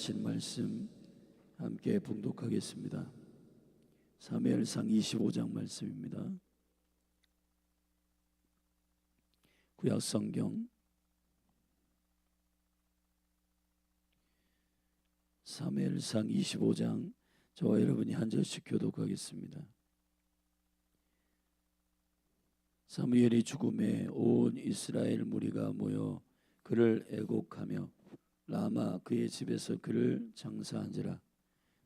하신 말씀 함께 봉독하겠습니다. 사무엘상 25장 말씀입니다. 구약 성경 사무엘상 25장, 저와 여러분이 한 절씩 교독하겠습니다. 사무엘이 죽음에 온 이스라엘 무리가 모여 그를 애곡하며 라마 그의 집에서 그를 장사한지라.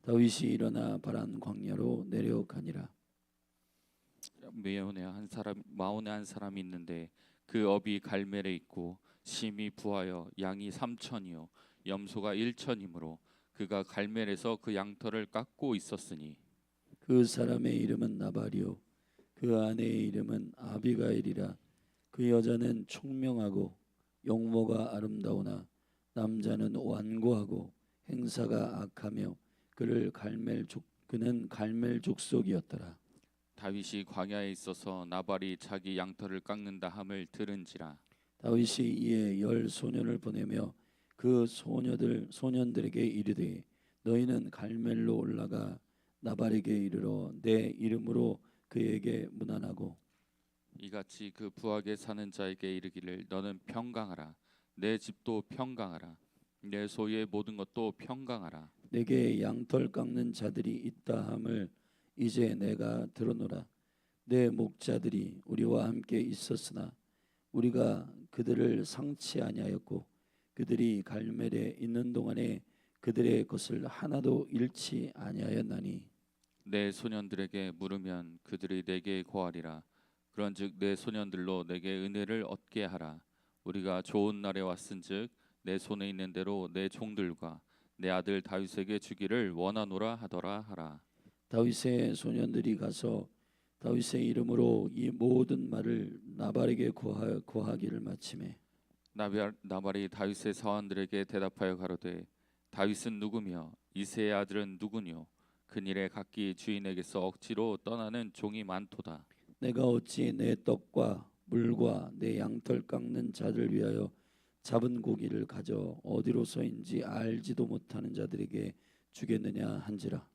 다윗이 일어나 바란 광야로 내려가니라. 마온에 한 사람이 있는데 그 업이 갈멜에 있고 심이 부하여 양이 3천이요 염소가 1천이므로 그가 갈멜에서 그 양털을 깎고 있었으니 그 사람의 이름은 나발이요 그 아내의 이름은 아비가일이라. 그 여자는 총명하고 용모가 아름다우나 남자는 완고하고 행사가 악하며 그는 갈멜 족속이었더라. 다윗이 광야에 있어서 나발이 자기 양털을 깎는다 함을 들은지라. 다윗이 이에 10 소년을 보내며 그 소년들에게 이르되 너희는 갈멜로 올라가 나발에게 이르러 내 이름으로 그에게 문안하고 이같이 그 부하게 사는 자에게 이르기를 너는 평강하라. 내 집도 평강하라. 내 소유의 모든 것도 평강하라. 내게 양털 깎는 자들이 있다 함을 이제 내가 들었노라. 내 목자들이 우리와 함께 있었으나 우리가 그들을 상치 아니하였고 그들이 갈멜에 있는 동안에 그들의 것을 하나도 잃지 아니하였나니 내 소년들에게 물으면 그들이 내게 고하리라. 그런즉 내 소년들로 내게 은혜를 얻게 하라. 우리가 좋은 날에 왔은즉 내 손에 있는 대로 내 종들과 내 아들 다윗에게 주기를 원하노라 하더라 하라. 다윗의 소년들이 가서 다윗의 이름으로 이 모든 말을 나발에게 고하기를 마치매 나발이 다윗의 사원들에게 대답하여 가로되 다윗은 누구며 이새의 아들은 누구뇨? 그일에 각기 주인에게서 억지로 떠나는 종이 많도다. 내가 어찌 내 떡과 물과 내 양털 깎는 자들 위하여 잡은 고기를 가져 어디로서인지 알지도 못하는 자들에게 주겠느냐 한지라.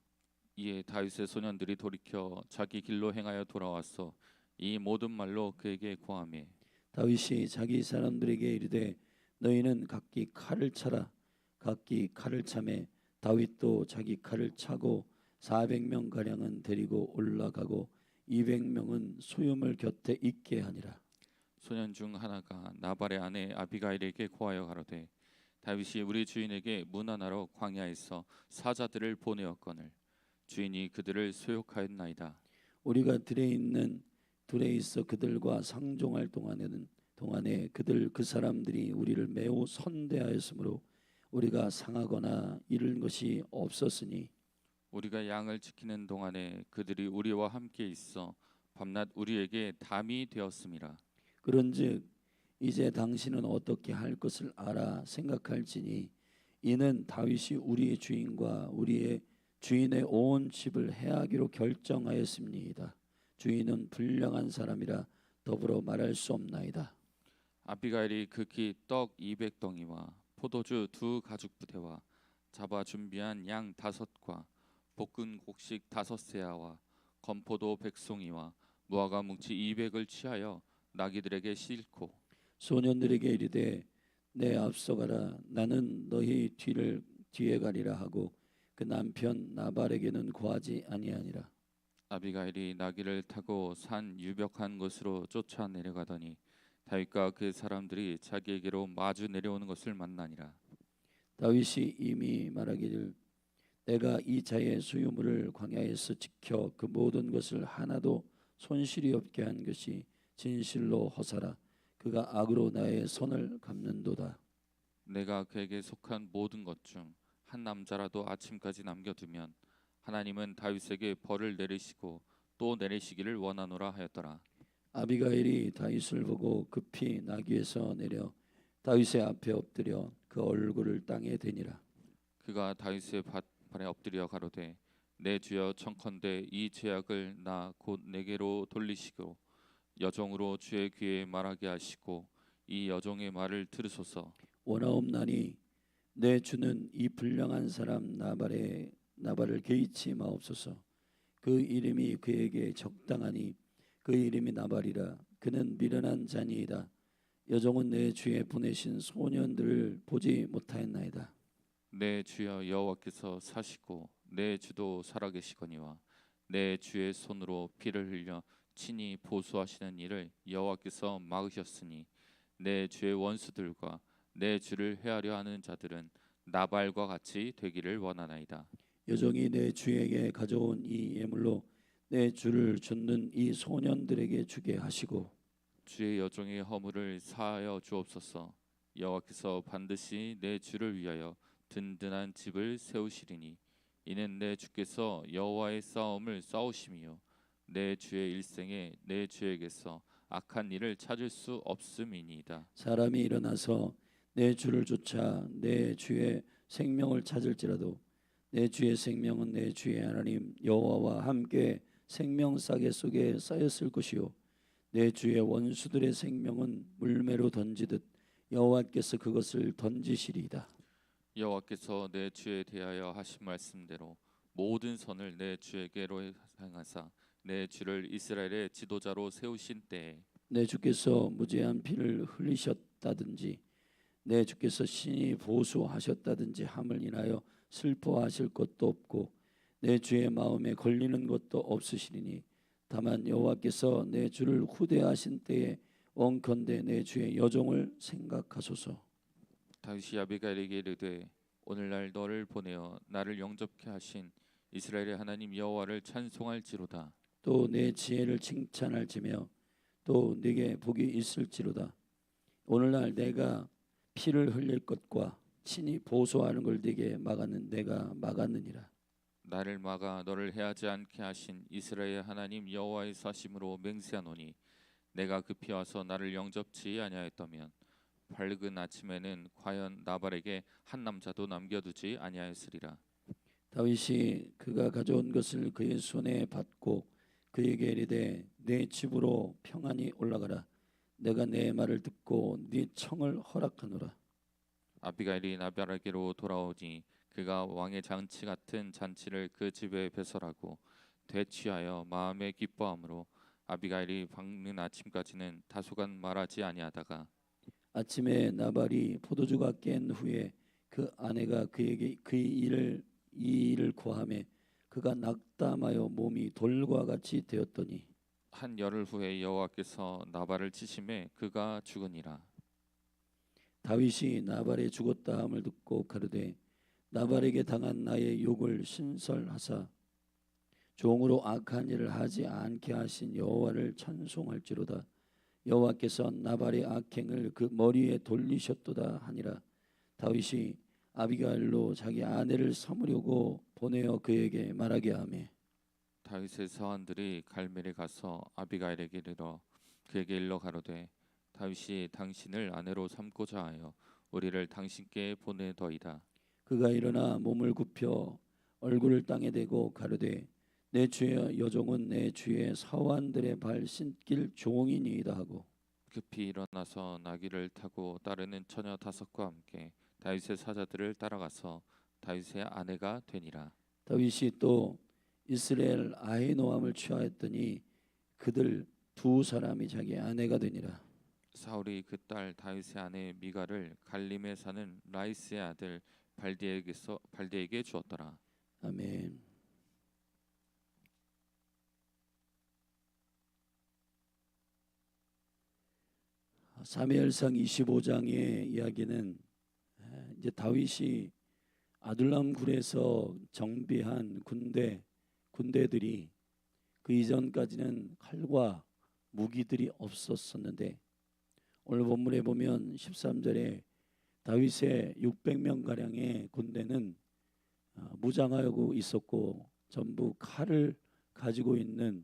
이에 다윗의 소년들이 돌이켜 자기 길로 행하여 돌아와서 이 모든 말로 그에게 고하매 다윗이 자기 사람들에게 이르되 너희는 각기 칼을 차라. 각기 칼을 차매 다윗도 자기 칼을 차고 400명 가량은 데리고 올라가고 200명은 소유물 곁에 있게 하니라. 소년 중 하나가 나발의 아내 아비가일에게 고하여 가로되 다윗이 우리 주인에게 문안하러 광야에서 사자들을 보내었거늘 주인이 그들을 소욕하였나이다. 우리가 들에 있어 그들과 상종할 동안에 그 사람들이 우리를 매우 선대하였으므로 우리가 상하거나 잃은 것이 없었으니 우리가 양을 지키는 동안에 그들이 우리와 함께 있어 밤낮 우리에게 담이 되었음이라. 그런즉 이제 당신은 어떻게 할 것을 알아 생각할지니 이는 다윗이 우리의 주인과 우리의 주인의 온 집을 해하기로 결정하였습니다. 주인은 불량한 사람이라 더불어 말할 수 없나이다. 아비가일이 극히 떡 200덩이와 포도주 2 가죽 부대와 잡아 준비한 양 5과 볶은 곡식 5세아와 건포도 100송이와 무화과 뭉치 200을 취하여 나귀들에게 싣고 소년들에게 이르되 내 앞서가라. 나는 너희 뒤에 가리라 하고 그 남편 나발에게는 고하지 아니하니라. 아비가일이 나귀를 타고 산 유벽한 곳으로 쫓아 내려가더니 다윗과 그 사람들이 자기에게로 마주 내려오는 것을 만나니라. 다윗이 이미 말하기를 내가 이 자의 소유물을 광야에서 지켜 그 모든 것을 하나도 손실이 없게 한 것이 진실로 허사라. 그가 악으로 나의 손을 갚는도다. 내가 그에게 속한 모든 것 중 한 남자라도 아침까지 남겨두면 하나님은 다윗에게 벌을 내리시고 또 내리시기를 원하노라 하였더라. 아비가일이 다윗을 보고 급히 나귀에서 내려 다윗의 앞에 엎드려 그 얼굴을 땅에 대니라. 그가 다윗의 발에 엎드려 가로되 내 주여 청컨대 이 죄악을 나 곧 내게로 돌리시고 여종으로 주의 귀에 말하게 하시고 이 여종의 말을 들으소서. 원하옵나니 내 주는 이 불량한 사람 나발을 개의치 마옵소서. 그 이름이 그에게 적당하니 그 이름이 나발이라. 그는 미련한 자니이다. 여종은 내 주에 보내신 소년들을 보지 못하였나이다. 내 주여 여호와께서 사시고 내 주도 살아계시거니와 내 주의 손으로 피를 흘려 친히 보수하시는 일을 여호와께서 막으셨으니 내 주의 원수들과 내 주를 해하려 하는 자들은 나발과 같이 되기를 원하나이다. 여종이 내 주에게 가져온 이 예물로 내 주를 쫓는 이 소년들에게 주게 하시고 주의 여종의 허물을 사하여 주옵소서. 여호와께서 반드시 내 주를 위하여 든든한 집을 세우시리니 이는 내 주께서 여호와의 싸움을 싸우심이요 내 주의 일생에 내 주에게서 악한 일을 찾을 수 없음이니이다. 사람이 일어나서 내 주를 쫓아 내 주의 생명을 찾을지라도 내 주의 생명은 내 주의 하나님 여호와와 함께 생명 싸개 속에 쌓였을 것이요 내 주의 원수들의 생명은 물매로 던지듯 여호와께서 그것을 던지시리이다. 여호와께서 내 주에 대하여 하신 말씀대로 모든 선을 내 주에게로 행하사 내 주를 이스라엘의 지도자로 세우신 때에 내 주께서 무죄한 피를 흘리셨다든지 내 주께서 신이 보수하셨다든지 함을 인하여 슬퍼하실 것도 없고 내 주의 마음에 걸리는 것도 없으시리니 다만 여호와께서 내 주를 후대하신 때에 원컨대 내 주의 여종을 생각하소서. 다윗이 아비가일에게 이르되 오늘날 너를 보내어 나를 영접케 하신 이스라엘의 하나님 여호와를 찬송할지로다. 또 내 지혜를 칭찬할지며 또 네게 복이 있을지로다. 오늘날 내가 피를 흘릴 것과 친히 보소하는 걸 네게 막았는 내가 막았느니라. 나를 막아 너를 해하지 않게 하신 이스라엘 하나님 여호와의 사심으로 맹세하노니 내가 급히 와서 나를 영접치 아니하였다면 밝은 아침에는 과연 나발에게 한 남자도 남겨두지 아니하였으리라. 다윗이 그가 가져온 것을 그의 손에 받고 그에게 이르되 내 집으로 평안히 올라가라. 내가 내 말을 듣고 네 청을 허락하노라. 아비가일이 나발에게로 돌아오니 그가 왕의 잔치 같은 잔치를 그 집에 배설하고 되취하여 마음에 기뻐함으로 아비가일이 밝는 아침까지는 다소간 말하지 아니하다가 아침에 나발이 포도주가 깬 후에 그 아내가 그에게 이 일을 고하매 그가 낙담하여 몸이 돌과 같이 되었더니 한 열흘 후에 여호와께서 나발을 치심에 그가 죽으니라. 다윗이 나발의 죽었다 함을 듣고 가르되 나발에게 당한 나의 욕을 신설하사 종으로 악한 일을 하지 않게 하신 여호와를 찬송할지로다. 여호와께서 나발의 악행을 그 머리에 돌리셨도다 하니라. 다윗이 아비가일로 자기 아내를 삼으려고 보내어 그에게 말하게 하매 다윗의 사환들이 갈멜에 가서 아비가일에게 이르러 그에게 일러 가로되 다윗이 당신을 아내로 삼고자 하여 우리를 당신께 보내더이다. 그가 일어나 몸을 굽혀 얼굴을 땅에 대고 가로되 내 주의 여종은 내 주의 사환들의 발 씻길 종이니이다 하고 급히 일어나서 나귀를 타고 따르는 처녀 5과 함께 다윗의 사자들을 따라가서 다윗의 아내가 되니라. 다윗이 또 이스라엘 아히노함을 취하였더니 그들 두 사람이 자기 아내가 되니라. 사울이 그 딸 다윗의 아내 미갈을 갈림에 사는 라이스의 아들 발디에게 주었더라. 아멘. 사무엘상 25장의 이야기는 이제 다윗이 아둘람 굴에서 정비한 군대들이 그 이전까지는 칼과 무기들이 없었었는데 오늘 본문에 보면 13절에 다윗의 600명 가량의 군대는 무장하고 있었고 전부 칼을 가지고 있는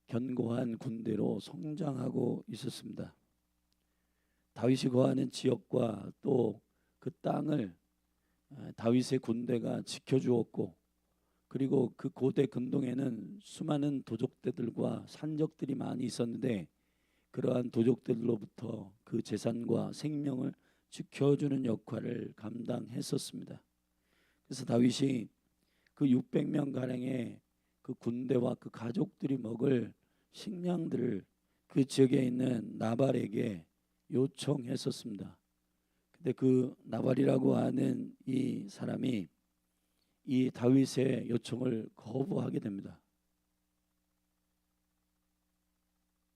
견고한 군대로 성장하고 있었습니다. 다윗이 거하는 지역과 또 그 땅을 다윗의 군대가 지켜주었고 그리고 그 고대 근동에는 수많은 도적대들과 산적들이 많이 있었는데 그러한 도적들로부터 그 재산과 생명을 지켜주는 역할을 감당했었습니다. 그래서 다윗이 그 600명 가량의 그 군대와 그 가족들이 먹을 식량들을 그 지역에 있는 나발에게 요청했었습니다. 근데 그 나발이라고 하는 이 사람이 이 다윗의 요청을 거부하게 됩니다.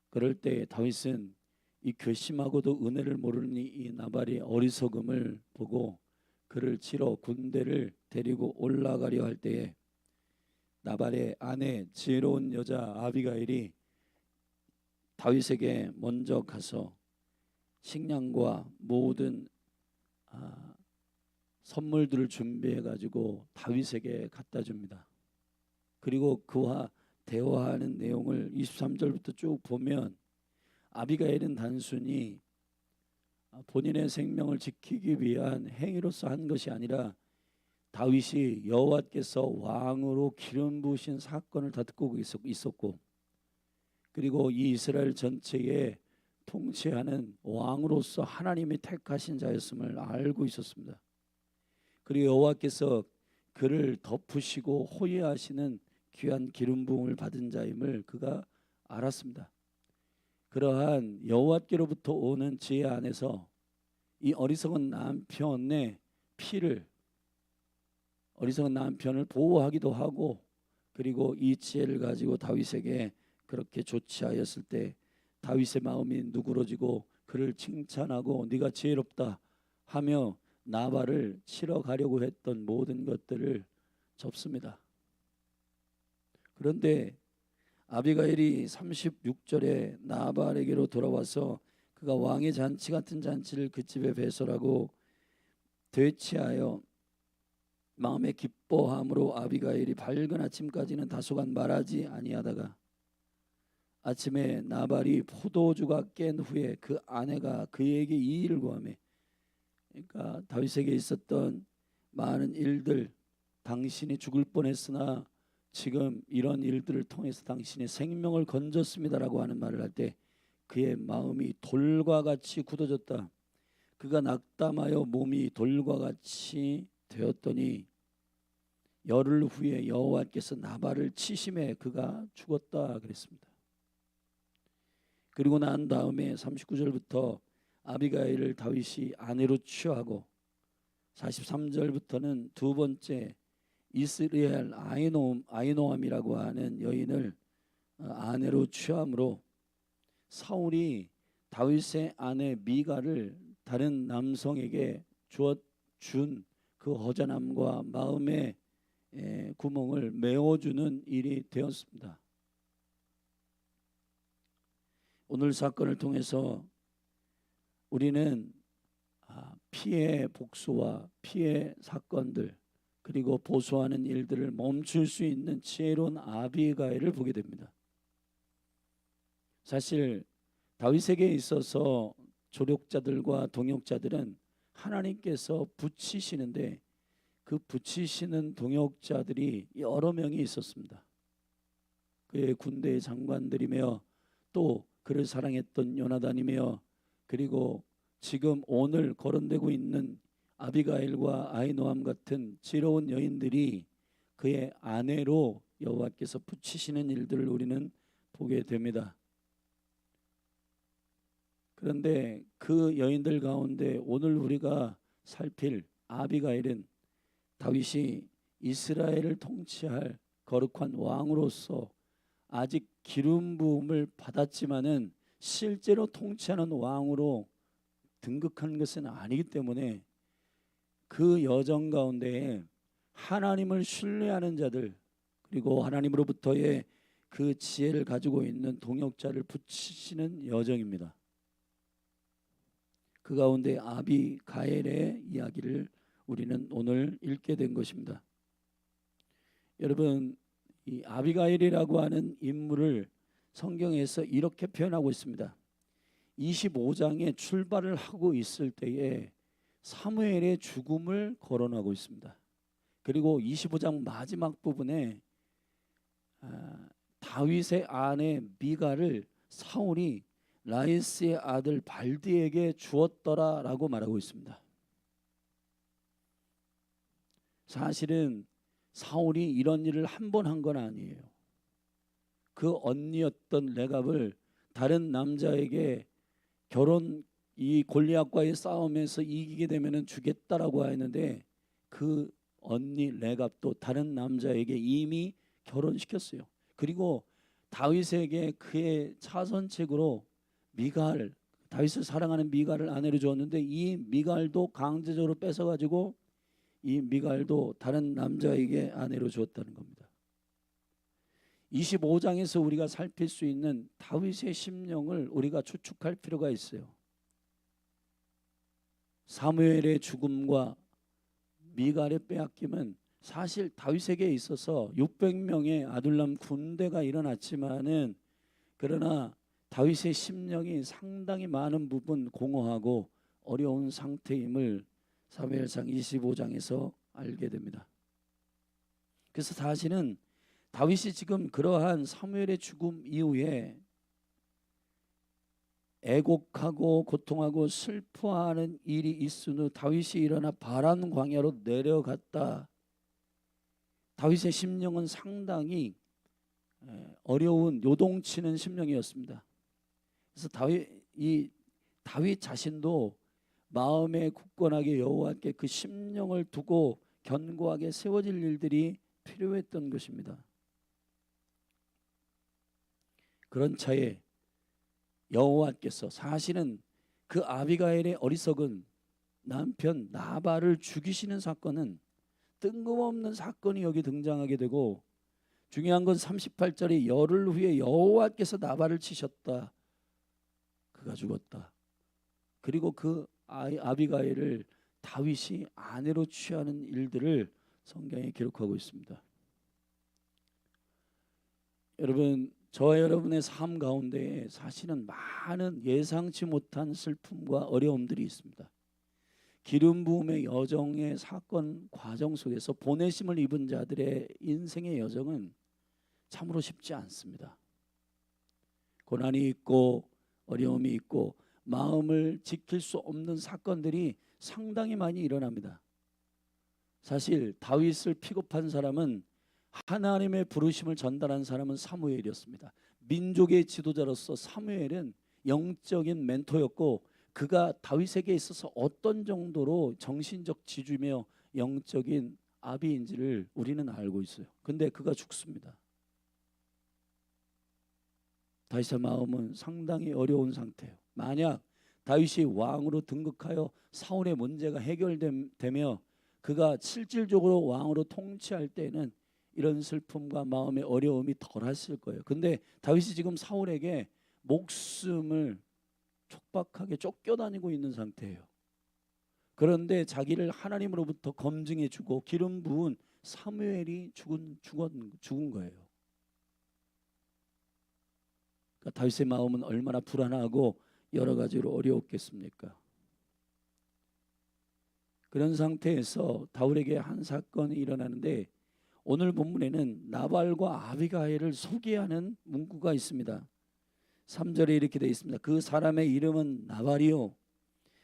그럴 때 다윗은 이 괘씸하고도 은혜를 모르는 이 나발의 어리석음을 보고 그를 치러 군대를 데리고 올라가려 할 때에 나발의 아내 지혜로운 여자 아비가일이 다윗에게 먼저 가서 식량과 모든 선물들을 준비해 가지고 다윗에게 갖다 줍니다. 그리고 그와 대화하는 내용을 23절부터 쭉 보면 아비가일은 단순히 본인의 생명을 지키기 위한 행위로서 한 것이 아니라 다윗이 여호와께서 왕으로 기름 부으신 사건을 다 듣고 있었고, 그리고 이 이스라엘 전체에 통치하는 왕으로서 하나님이 택하신 자였음을 알고 있었습니다. 그리고 여호와께서 그를 덮으시고 호위하시는 귀한 기름 부음을 받은 자임을 그가 알았습니다. 그러한 여호와께로부터 오는 지혜 안에서 이 어리석은 남편을 보호하기도 하고, 그리고 이 지혜를 가지고 다윗에게 그렇게 조치하였을 때 다윗의 마음이 누그러지고 그를 칭찬하고 네가 지혜롭다 하며 나발을 치러 가려고 했던 모든 것들을 접습니다. 그런데 아비가일이 36절에 나발에게로 돌아와서 그가 왕의 잔치 같은 잔치를 그 집에 배설하고 되취하여 마음에 기뻐함으로 아비가일이 밝은 아침까지는 다소간 말하지 아니하다가 아침에 나발이 포도주가 깬 후에 그 아내가 그에게 이 일을 고하매, 그러니까 다윗에게 있었던 많은 일들, 당신이 죽을 뻔했으나 지금 이런 일들을 통해서 당신의 생명을 건졌습니다라고 하는 말을 할 때 그의 마음이 돌과 같이 굳어졌다. 그가 낙담하여 몸이 돌과 같이 되었더니 열흘 후에 여호와께서 나발을 치심해 그가 죽었다 그랬습니다. 그리고 난 다음에 39절부터 아비가일을 다윗이 아내로 취하고 43절부터는 두 번째 이스라엘 아히노암이라고 하는 여인을 아내로 취함으로 사울이 다윗의 아내 미갈을 다른 남성에게 준 그 허전함과 마음의 구멍을 메워주는 일이 되었습니다. 오늘 사건을 통해서 우리는 피해 복수와 피해 사건들 그리고 보수하는 일들을 멈출 수 있는 지혜로운 아비가일을 보게 됩니다. 사실 다윗에게 있어서 조력자들과 동역자들은 하나님께서 붙이시는데 그 붙이시는 동역자들이 여러 명이 있었습니다. 그의 군대의 장관들이며 또 그를 사랑했던 요나단이며, 그리고 지금 오늘 거론되고 있는 아비가일과 아히노암 같은 지혜로운 여인들이 그의 아내로 여호와께서 붙이시는 일들을 우리는 보게 됩니다. 그런데 그 여인들 가운데 오늘 우리가 살필 아비가일은 다윗이 이스라엘을 통치할 거룩한 왕으로서 아직 기름 부음을 받았지만은 실제로 통치하는 왕으로 등극한 것은 아니기 때문에 그 여정 가운데에 하나님을 신뢰하는 자들 그리고 하나님으로부터의 그 지혜를 가지고 있는 동역자를 붙이시는 여정입니다. 그 가운데 아비가일의 이야기를 우리는 오늘 읽게 된 것입니다. 여러분, 이 아비가일이라고 하는 인물을 성경에서 이렇게 표현하고 있습니다. 25장에 출발을 하고 있을 때에 사무엘의 죽음을 거론하고 있습니다. 그리고 25장 마지막 부분에 다윗의 아내 미갈을 사울이 라이스의 아들 발디에게 주었더라라고 말하고 있습니다. 사실은 사울이 이런 일을 한 번 한 건 아니에요. 그 언니였던 레갑을 다른 남자에게 이 골리앗과의 싸움에서 이기게 되면은 주겠다라고 했는데 그 언니 레갑도 다른 남자에게 이미 결혼시켰어요. 그리고 다윗에게 그의 차선책으로 미갈, 다윗을 사랑하는 미갈을 아내로 주었는데 이 미갈도 강제적으로 뺏어가지고 이 미갈도 다른 남자에게 아내로 주었다는 겁니다. 25장에서 우리가 살필 수 있는 다윗의 심령을 우리가 추측할 필요가 있어요. 사무엘의 죽음과 미갈의 빼앗김은 사실 다윗에게 있어서 600명의 아둘람 군대가 일어났지만은 그러나 다윗의 심령이 상당히 많은 부분 공허하고 어려운 상태임을 사무엘상 25장에서 알게 됩니다. 그래서 사실은 다윗이 지금 그러한 사무엘의 죽음 이후에 애곡하고 고통하고 슬퍼하는 일이 있은 후 다윗이 일어나 바란 광야로 내려갔다. 다윗의 심령은 상당히 어려운 요동치는 심령이었습니다. 그래서 다윗 자신도 마음에 굳건하게 여호와께 그 심령을 두고 견고하게 세워질 일들이 필요했던 것입니다. 그런 차에 여호와께서 사실은 그 아비가일의 어리석은 남편 나발을 죽이시는 사건은 뜬금없는 사건이 여기 등장하게 되고 중요한 건 38절에 열흘 후에 여호와께서 나발을 치셨다. 그가 죽었다. 그리고 그 아비가일을 다윗이 아내로 취하는 일들을 성경에 기록하고 있습니다. 여러분, 저와 여러분의 삶 가운데 사실은 많은 예상치 못한 슬픔과 어려움들이 있습니다. 기름 부음의 여정의 사건 과정 속에서 보내심을 입은 자들의 인생의 여정은 참으로 쉽지 않습니다. 고난이 있고 어려움이 있고 마음을 지킬 수 없는 사건들이 상당히 많이 일어납니다. 사실 다윗을 픽업한 사람은 하나님의 부르심을 전달한 사람은 사무엘이었습니다. 민족의 지도자로서 사무엘은 영적인 멘토였고 그가 다윗에게 있어서 어떤 정도로 정신적 지주며 영적인 아비인지를 우리는 알고 있어요. 근데 그가 죽습니다. 다윗의 마음은 상당히 어려운 상태예요. 만약 다윗이 왕으로 등극하여 사울의 문제가 해결되며 그가 실질적으로 왕으로 통치할 때는 이런 슬픔과 마음의 어려움이 덜했을 거예요. 근데 다윗이 지금 사울에게 목숨을 촉박하게 쫓겨다니고 있는 상태예요. 그런데 자기를 하나님으로부터 검증해주고 기름 부은 사무엘이 죽은 거예요. 그러니까 다윗의 마음은 얼마나 불안하고 여러 가지로 어려웠겠습니까? 그런 상태에서 다윗에게 한 사건이 일어나는데 오늘 본문에는 나발과 아비가일을 소개하는 문구가 있습니다. 3절에 이렇게 되어 있습니다. 그 사람의 이름은 나발이요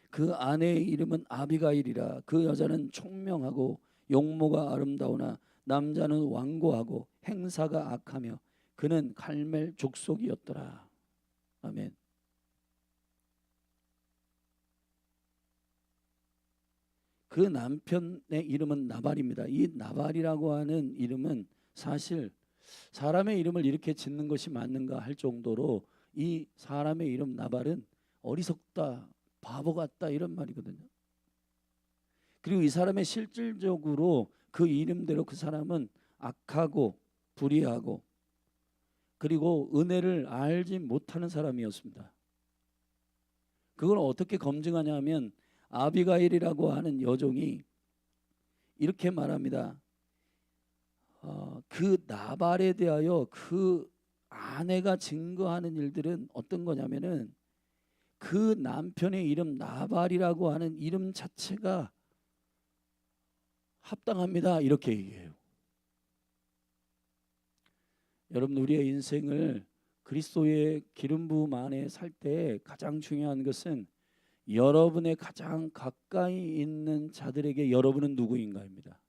그 아내의 이름은 아비가일이라. 그 여자는 총명하고 용모가 아름다우나 남자는 완고하고 행사가 악하며 그는 갈멜 족속이었더라. 아멘. 그 남편의 이름은 나발입니다. 이 나발이라고 하는 이름은 사실 사람의 이름을 이렇게 짓는 것이 맞는가 할 정도로 이 사람의 이름 나발은 어리석다, 바보 같다 이런 말이거든요. 그리고 이 사람의 실질적으로 그 이름대로 그 사람은 악하고 불의하고 그리고 은혜를 알지 못하는 사람이었습니다. 그걸 어떻게 검증하냐면 아비가일이라고 하는 여종이 이렇게 말합니다. 그 나발에 대하여 그 아내가 증거하는 일들은 어떤 거냐면은 그 남편의 이름 나발이라고 하는 이름 자체가 합당합니다. 이렇게 얘기해요. 여러분 우리의 인생을 그리스도의 기름 부음 안에 살 때 가장 중요한 것은 여러분의 가장 가까이 있는 자들에게 여러분은 누구인가입니다.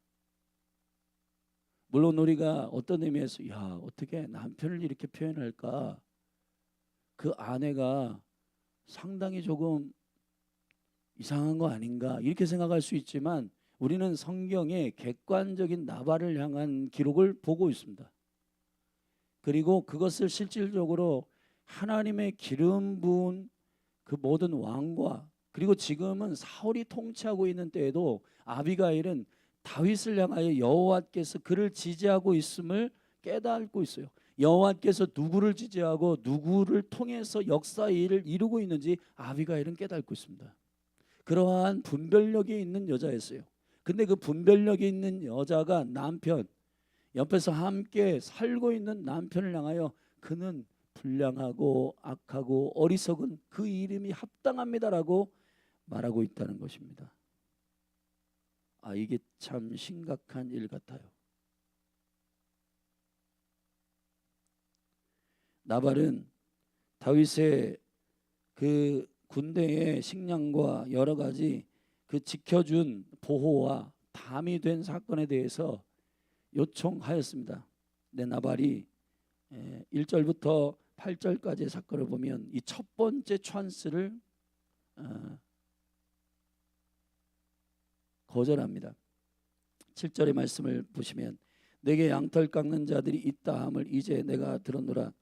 물론 우리가 어떤 의미에서 야 어떻게 남편을 이렇게 표현할까? 그 아내가 상당히 조금 이상한 거 아닌가 이렇게 생각할 수 있지만 우리는 성경에 객관적인 나발을 향한 기록을 보고 있습니다. 그리고 그것을 실질적으로 하나님의 기름 부은 그 모든 왕과 그리고 지금은 사울이 통치하고 있는 때에도 아비가일은 다윗을 향하여 여호와께서 그를 지지하고 있음을 깨닫고 있어요. 여호와께서 누구를 지지하고 누구를 통해서 역사의 일을 이루고 있는지 아비가일은 깨닫고 있습니다. 그러한 분별력이 있는 여자였어요. 근데 그 분별력이 있는 여자가 남편 옆에서 함께 살고 있는 남편을 향하여 그는 불량하고 악하고 어리석은 그 이름이 합당합니다라고 말하고 있다는 것입니다. 이게 참 심각한 일 같아요. 나발은 다윗의 그 군대의 식량과 여러 가지 그 지켜준 보호와 담이 된 사건에 대해서 요청하였습니다. 네, 나발이 1절부터 8절까지의 사건을 보면 이 첫 번째 찬스를 거절합니다. 7절의 말씀을 보시면 내게 양털 깎는 자들이 있다 함을 이제 내가 들었노라.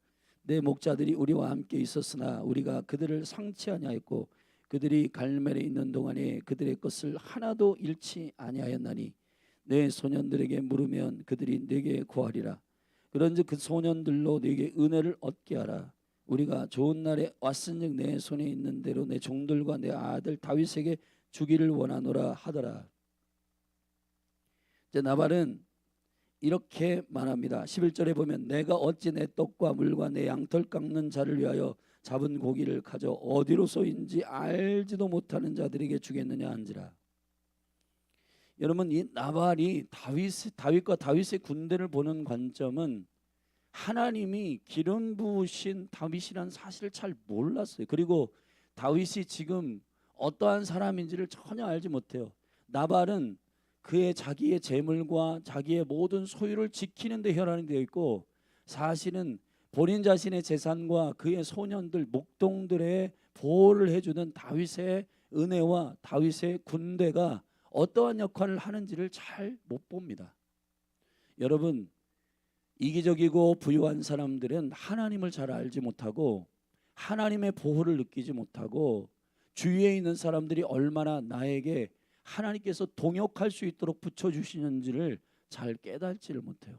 내 목자들이 우리와 함께 있었으나 우리가 그들을 상치하냐했고 그들이 갈멜에 있는 동안에 그들의 것을 하나도 잃지 아니하였나니 내 소년들에게 물으면 그들이 내게 구하리라. 그런즉 그 소년들로 내게 은혜를 얻게 하라. 우리가 좋은 날에 왔은즉 내 손에 있는 대로 내 종들과 내 아들 다윗에게 주기를 원하노라 하더라. 이제 나발은 이렇게 말합니다. 11절에 보면 내가 어찌 내 떡과 물과 내 양털 깎는 자를 위하여 잡은 고기를 가져 어디로서인지 알지도 못하는 자들에게 주겠느냐 한지라. 여러분 이 나발이 다윗과 다윗의 군대를 보는 관점은 하나님이 기름 부으신 다윗이라는 사실을 잘 몰랐어요. 그리고 다윗이 지금 어떠한 사람인지를 전혀 알지 못해요. 나발은 그의 자기의 재물과 자기의 모든 소유를 지키는 데 혈안이 되어 있고 사실은 본인 자신의 재산과 그의 소년들 목동들의 보호를 해주는 다윗의 은혜와 다윗의 군대가 어떠한 역할을 하는지를 잘 못 봅니다. 여러분 이기적이고 부유한 사람들은 하나님을 잘 알지 못하고 하나님의 보호를 느끼지 못하고 주위에 있는 사람들이 얼마나 나에게 하나님께서 동역할 수 있도록 붙여주시는지를 잘 깨닫지를 못해요.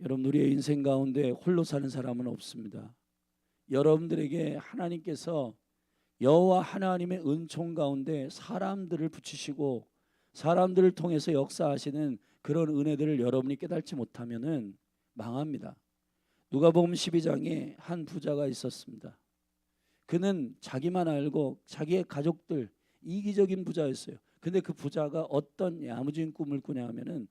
여러분 우리의 인생 가운데 홀로 사는 사람은 없습니다. 여러분들에게 하나님께서 여호와 하나님의 은총 가운데 사람들을 붙이시고 사람들을 통해서 역사하시는 그런 은혜들을 여러분이 깨닫지 못하면은 망합니다. 누가복음 12장에 한 부자가 있었습니다. 그는 자기만 알고 자기의 가족들 이기적인 부자였어요. 근데 그 부자가 어떤 야무진 꿈을 꾸냐 하면은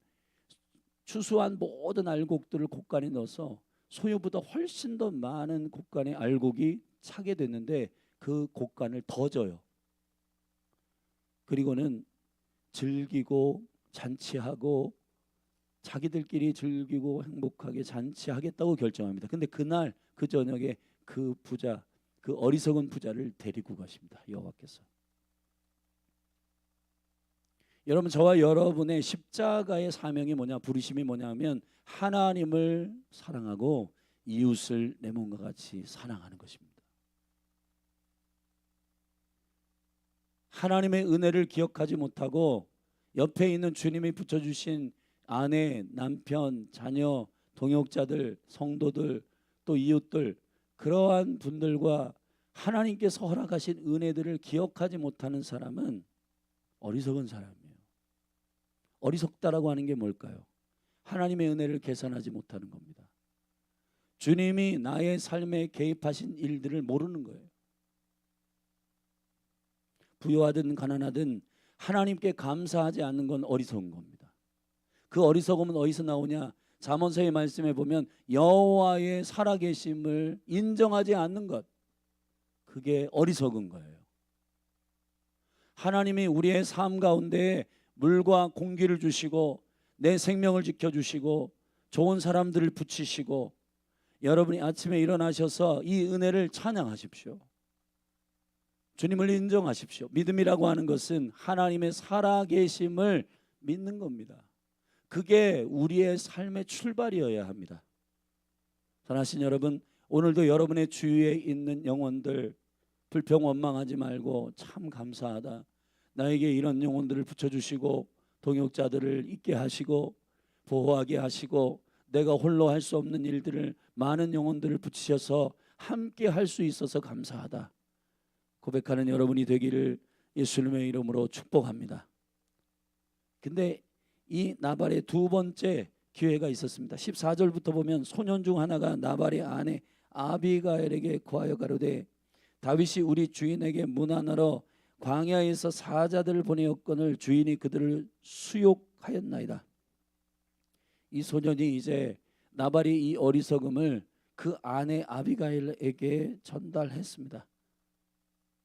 추수한 모든 알곡들을 곡간에 넣어서 소유보다 훨씬 더 많은 곡간에 알곡이 차게 됐는데 그 곡간을 더 줘요. 그리고는 즐기고 잔치하고 자기들끼리 즐기고 행복하게 잔치하겠다고 결정합니다. 근데 그날 그 저녁에 그 부자, 그 어리석은 부자를 데리고 가십니다. 여호와께서. 여러분 저와 여러분의 십자가의 사명이 뭐냐, 부르심이 뭐냐면 하나님을 사랑하고 이웃을 내 몸과 같이 사랑하는 것입니다. 하나님의 은혜를 기억하지 못하고 옆에 있는 주님이 붙여주신 아내, 남편, 자녀, 동역자들, 성도들, 또 이웃들 그러한 분들과 하나님께서 허락하신 은혜들을 기억하지 못하는 사람은 어리석은 사람이에요. 어리석다라고 하는 게 뭘까요? 하나님의 은혜를 계산하지 못하는 겁니다. 주님이 나의 삶에 개입하신 일들을 모르는 거예요. 부유하든 가난하든 하나님께 감사하지 않는 건 어리석은 겁니다. 그 어리석음은 어디서 나오냐? 잠언서의 말씀에 보면 여호와의 살아계심을 인정하지 않는 것, 그게 어리석은 거예요. 하나님이 우리의 삶 가운데 물과 공기를 주시고 내 생명을 지켜주시고 좋은 사람들을 붙이시고, 여러분이 아침에 일어나셔서 이 은혜를 찬양하십시오. 주님을 인정하십시오. 믿음이라고 하는 것은 하나님의 살아계심을 믿는 겁니다. 그게 우리의 삶의 출발이어야 합니다. 사랑하신 여러분, 오늘도 여러분의 주위에 있는 영혼들 불평 원망하지 말고 참 감사하다, 나에게 이런 영혼들을 붙여주시고 동역자들을 있게 하시고 보호하게 하시고 내가 홀로 할 수 없는 일들을 많은 영혼들을 붙이셔서 함께 할 수 있어서 감사하다 고백하는 여러분이 되기를 예수님의 이름으로 축복합니다. 근데 이 나발의 두 번째 기회가 있었습니다. 14절부터 보면 소년 중 하나가 나발의 아내 아비가일에게 구하여 가로되 다윗이 우리 주인에게 문안하러 광야에서 사자들을 보내었거늘 주인이 그들을 수욕하였나이다. 이 소년이 이제 나발이 이 어리석음을 그 아내 아비가일에게 전달했습니다.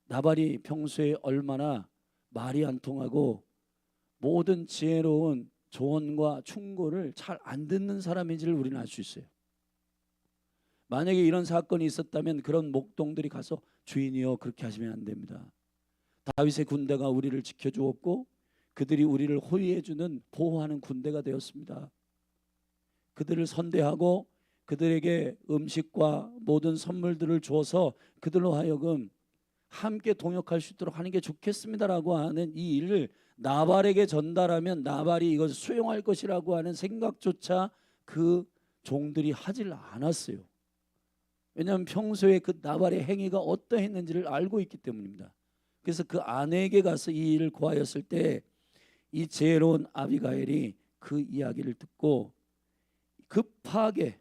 나발이 평소에 얼마나 말이 안 통하고 모든 지혜로운 조언과 충고를 잘 안 듣는 사람인지를 우리는 알 수 있어요. 만약에 이런 사건이 있었다면 그런 목동들이 가서 주인이여 그렇게 하시면 안 됩니다. 다윗의 군대가 우리를 지켜주었고 그들이 우리를 호위해주는 보호하는 군대가 되었습니다. 그들을 선대하고 그들에게 음식과 모든 선물들을 줘서 그들로 하여금 함께 동역할 수 있도록 하는 게 좋겠습니다라고 하는 이 일을 나발에게 전달하면 나발이 이것을 수용할 것이라고 하는 생각조차 그 종들이 하질 않았어요. 왜냐하면 평소에 그 나발의 행위가 어떠했는지를 알고 있기 때문입니다. 그래서 그 아내에게 가서 이 일을 고하였을 때 이 지혜로운 아비가일이 그 이야기를 듣고 급하게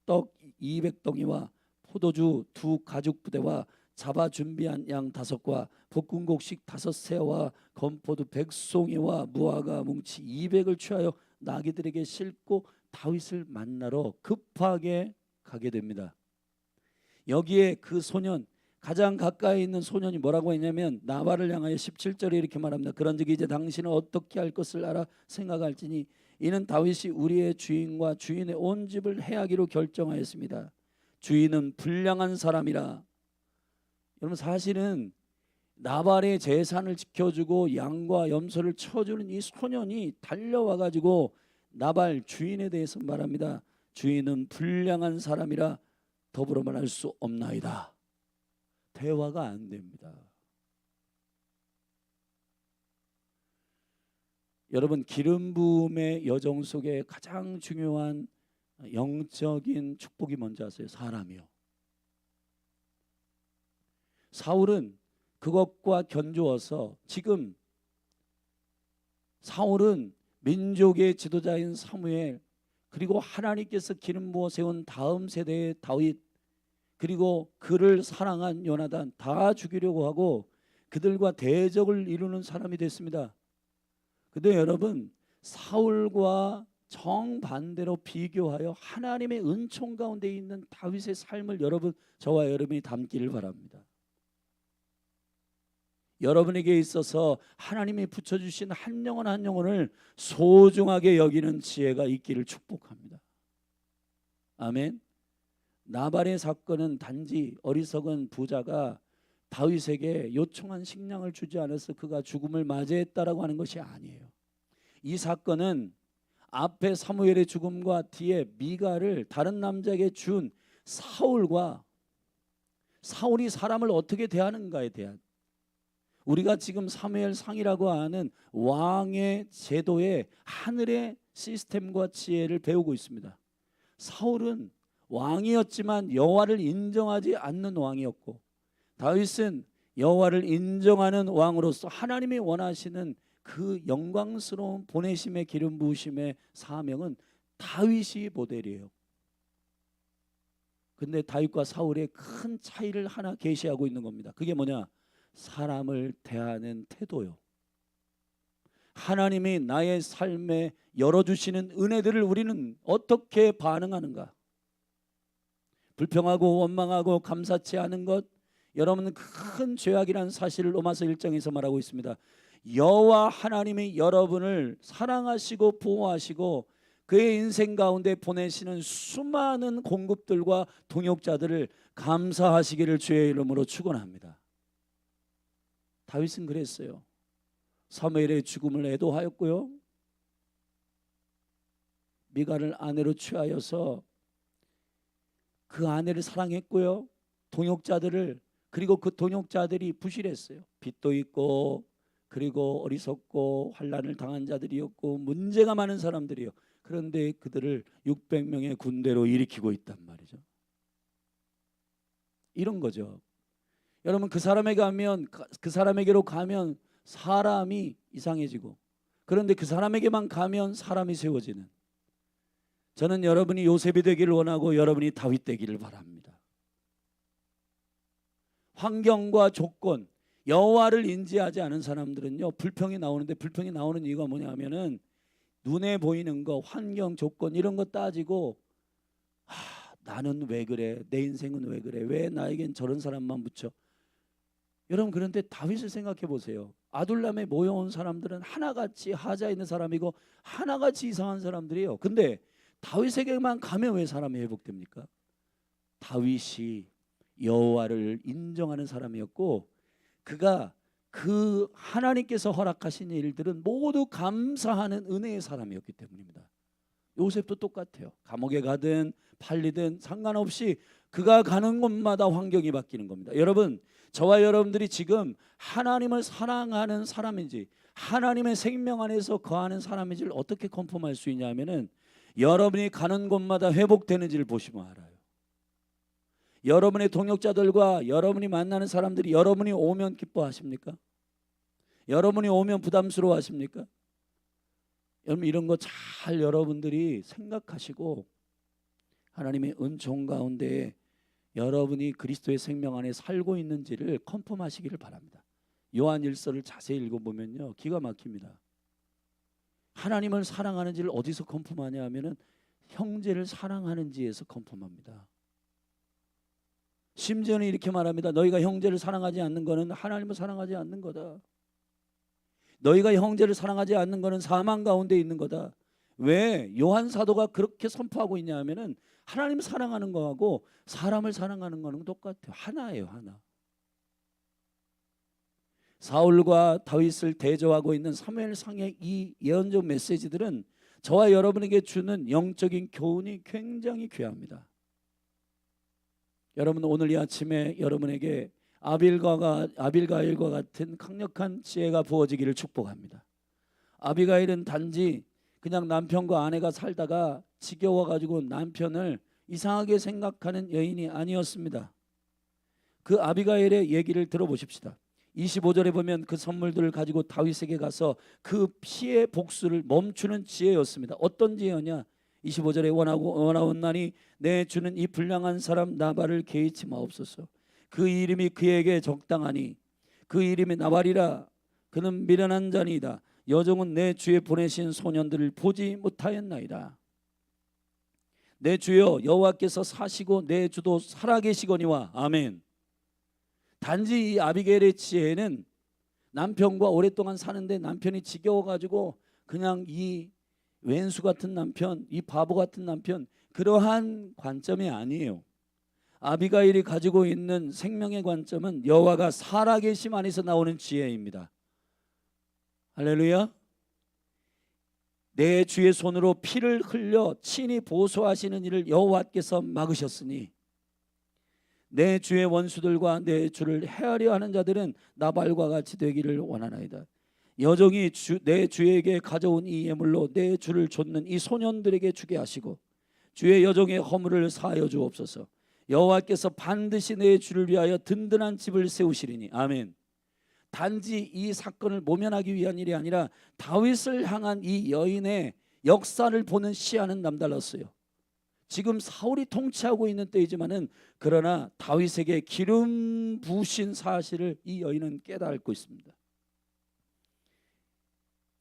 떡 200덩이와 포도주 2가죽 부대와 잡아 준비한 양 5과 볶은 곡식 5새와 건포도 100송이와 무화과 뭉치 200을 취하여 나귀들에게 싣고 다윗을 만나러 급하게 가게 됩니다. 여기에 그 소년, 가장 가까이 있는 소년이 뭐라고 했냐면 나발을 향하여 17절에 이렇게 말합니다. 그런즉 이제 당신은 어떻게 할 것을 알아 생각할지니 이는 다윗이 우리의 주인과 주인의 온 집을 해하기로 결정하였습니다. 주인은 불량한 사람이라. 여러분, 사실은 나발의 재산을 지켜주고 양과 염소를 쳐주는 이 소년이 달려와 가지고 나발 주인에 대해서 말합니다. 주인은 불량한 사람이라 더불어 말할 수 없나이다. 대화가 안 됩니다. 여러분, 기름 부음의 여정 속에 가장 중요한 영적인 축복이 뭔지 아세요? 사람이요. 사울은 그것과 견주어서 지금 사울은 민족의 지도자인 사무엘, 그리고 하나님께서 기름 부어 세운 다음 세대의 다윗, 그리고 그를 사랑한 요나단 다 죽이려고 하고 그들과 대적을 이루는 사람이 됐습니다. 근데 여러분, 사울과 정반대로 비교하여 하나님의 은총 가운데 있는 다윗의 삶을 저와 여러분이 담기를 바랍니다. 여러분에게 있어서 하나님이 붙여주신 한 영혼 한 영혼을 소중하게 여기는 지혜가 있기를 축복합니다. 아멘. 나발의 사건은 단지 어리석은 부자가 다윗에게 요청한 식량을 주지 않아서 그가 죽음을 맞이했다라고 하는 것이 아니에요. 이 사건은 앞에 사무엘의 죽음과 뒤에 미가를 다른 남자에게 준 사울과 사울이 사람을 어떻게 대하는가에 대한, 우리가 지금 사무엘상이라고 하는 왕의 제도의 하늘의 시스템과 지혜를 배우고 있습니다. 사울은 왕이었지만 여호와를 인정하지 않는 왕이었고, 다윗은 여호와를 인정하는 왕으로서 하나님이 원하시는 그 영광스러운 보내심의 기름 부으심의 사명은 다윗이 모델이에요. 근데 다윗과 사울의 큰 차이를 하나 계시하고 있는 겁니다. 그게 뭐냐? 사람을 대하는 태도요. 하나님이 나의 삶에 열어주시는 은혜들을 우리는 어떻게 반응하는가? 불평하고 원망하고 감사치 않은 것, 여러분은 큰 죄악이라는 사실을 로마서 1장에서 말하고 있습니다. 여호와 하나님이 여러분을 사랑하시고 보호하시고 그의 인생 가운데 보내시는 수많은 공급들과 동역자들을 감사하시기를 주의 이름으로 축원합니다. 다윗은 그랬어요. 사무엘의 죽음을 애도하였고요, 미갈을 아내로 취하여서 그 아내를 사랑했고요, 동역자들을, 그리고 그 동역자들이 부실했어요. 빚도 있고 그리고 어리석고 환난을 당한 자들이었고 문제가 많은 사람들이요. 그런데 그들을 600명의 군대로 일으키고 있단 말이죠. 이런 거죠. 여러분, 그 사람에게로 가면 사람이 이상해지고, 그런데 그 사람에게만 가면 사람이 세워지는, 저는 여러분이 요셉이 되기를 원하고 여러분이 다윗 되기를 바랍니다. 환경과 조건, 여호와를 인지하지 않은 사람들은요, 불평이 나오는데, 불평이 나오는 이유가 뭐냐면은 눈에 보이는 거, 환경, 조건 이런 거 따지고 나는 왜 그래? 내 인생은 왜 그래? 왜 나에겐 저런 사람만 붙여? 여러분, 그런데 다윗을 생각해 보세요. 아둘람에 모여온 사람들은 하나같이 하자 있는 사람이고 하나같이 이상한 사람들이에요. 근데 다윗에게만 가면 왜 사람이 회복됩니까? 다윗이 여호와를 인정하는 사람이었고, 그가 그 하나님께서 허락하신 일들은 모두 감사하는 은혜의 사람이었기 때문입니다. 요셉도 똑같아요. 감옥에 가든 팔리든 상관없이 그가 가는 곳마다 환경이 바뀌는 겁니다. 여러분, 저와 여러분들이 지금 하나님을 사랑하는 사람인지 하나님의 생명 안에서 거하는 사람인지를 어떻게 컨펌할 수 있냐면은 여러분이 가는 곳마다 회복되는지를 보시면 알아요. 여러분의 동역자들과 여러분이 만나는 사람들이 여러분이 오면 기뻐하십니까? 여러분이 오면 부담스러워 하십니까? 여러분, 이런 거 잘 여러분들이 생각하시고 하나님의 은총 가운데 여러분이 그리스도의 생명 안에 살고 있는지를 컨펌하시기를 바랍니다. 요한 1서를 자세히 읽어보면요, 기가 막힙니다. 하나님을 사랑하는지를 어디서 컨펌하냐 하면은 형제를 사랑하는지에서 컨펌합니다. 심지어는 이렇게 말합니다. 너희가 형제를 사랑하지 않는 것은 하나님을 사랑하지 않는 거다. 너희가 형제를 사랑하지 않는 것은 사망 가운데 있는 거다. 왜 요한 사도가 그렇게 선포하고 있냐 하면은 하나님 사랑하는 거하고 사람을 사랑하는 거는 똑같아요. 하나예요, 하나. 사울과 다윗을 대조하고 있는 사무엘상의 이 예언적 메시지들은 저와 여러분에게 주는 영적인 교훈이 굉장히 귀합니다. 여러분, 오늘 이 아침에 여러분에게 아빌가일과 같은 강력한 지혜가 부어지기를 축복합니다. 아비가일은 단지 그냥 남편과 아내가 살다가 지겨워가지고 남편을 이상하게 생각하는 여인이 아니었습니다. 그 아비가일의 얘기를 들어보십시다. 25절에 보면 그 선물들을 가지고 다윗에게 가서 그 피의 복수를 멈추는 지혜였습니다. 어떤 지혜냐? 25절에 원하옵나니 내 주는 이 불량한 사람 나발을 개의치 마옵소서. 그 이름이 그에게 적당하니 그 이름이 나발이라. 그는 미련한 자니이다. 여종은 내 주에 보내신 소년들을 보지 못하였나이다. 내 주여 여호와께서 사시고 내 주도 살아계시거니와. 아멘. 단지 이 아비게일의 지혜는 남편과 오랫동안 사는데 남편이 지겨워가지고 그냥 이 왼수 같은 남편, 이 바보 같은 남편, 그러한 관점이 아니에요. 아비가일이 가지고 있는 생명의 관점은 여호와가 살아계심 안에서 나오는 지혜입니다. 할렐루야. 내 주의 손으로 피를 흘려 친히 보소하시는 일을 여호와께서 막으셨으니 내 주의 원수들과 내 주를 헤아려 하는 자들은 나발과 같이 되기를 원하나이다. 여종이 내 주에게 가져온 이 예물로 내 주를 좇는 이 소년들에게 주게 하시고 주의 여종의 허물을 사하여 주옵소서. 여호와께서 반드시 내 주를 위하여 든든한 집을 세우시리니. 아멘. 단지 이 사건을 모면하기 위한 일이 아니라 다윗을 향한 이 여인의 역사를 보는 시야는 남달랐어요. 지금 사울이 통치하고 있는 때이지만은 그러나 다윗에게 기름 부으신 사실을 이 여인은 깨닫고 있습니다.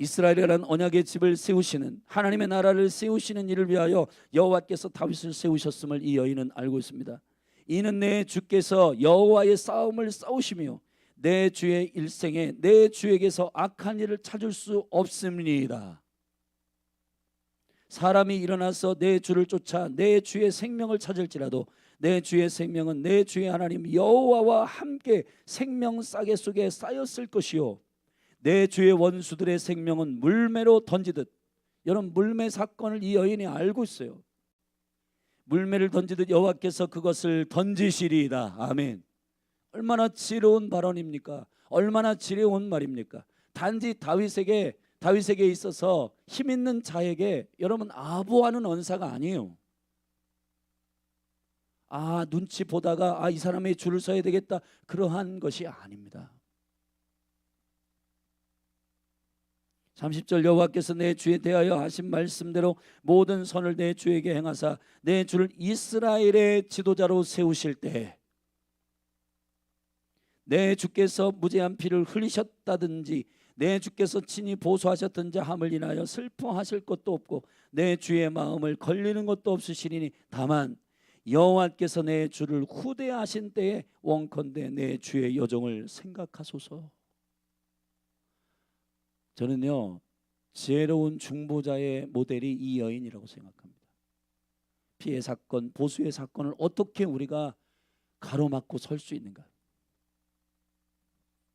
이스라엘이라는 언약의 집을 세우시는, 하나님의 나라를 세우시는 일을 위하여 여호와께서 다윗을 세우셨음을 이 여인은 알고 있습니다. 이는 내 주께서 여호와의 싸움을 싸우시며 내 주의 일생에 내 주에게서 악한 일을 찾을 수 없음이니이다. 사람이 일어나서 내 주를 쫓아 내 주의 생명을 찾을지라도 내 주의 생명은 내 주의 하나님 여호와와 함께 생명 싸개 속에 쌓였을 것이요 내 주의 원수들의 생명은 물매로 던지듯. 여러분, 물매 사건을 이 여인이 알고 있어요. 물매를 던지듯 여호와께서 그것을 던지시리이다. 아멘. 얼마나 지혜로운 발언입니까? 얼마나 지혜로운 말입니까? 단지 다윗에게 있어서 힘 있는 자에게 여러분 아부하는 언사가 아니에요. 눈치 보다가 이 사람의 줄을 서야 되겠다, 그러한 것이 아닙니다. 30절 여호와께서 내 주에 대하여 하신 말씀대로 모든 선을 내 주에게 행하사 내 주를 이스라엘의 지도자로 세우실 때 내 주께서 무죄한 피를 흘리셨다든지 내 주께서 친히 보소하셨든지 함을 인하여 슬퍼하실 것도 없고 내 주의 마음을 걸리는 것도 없으시리니 다만 여호와께서 내 주를 후대하신 때에 원컨대 내 주의 여종을 생각하소서. 저는요, 지혜로운 중보자의 모델이 이 여인이라고 생각합니다. 피해 사건, 보수의 사건을 어떻게 우리가 가로막고 설 수 있는가?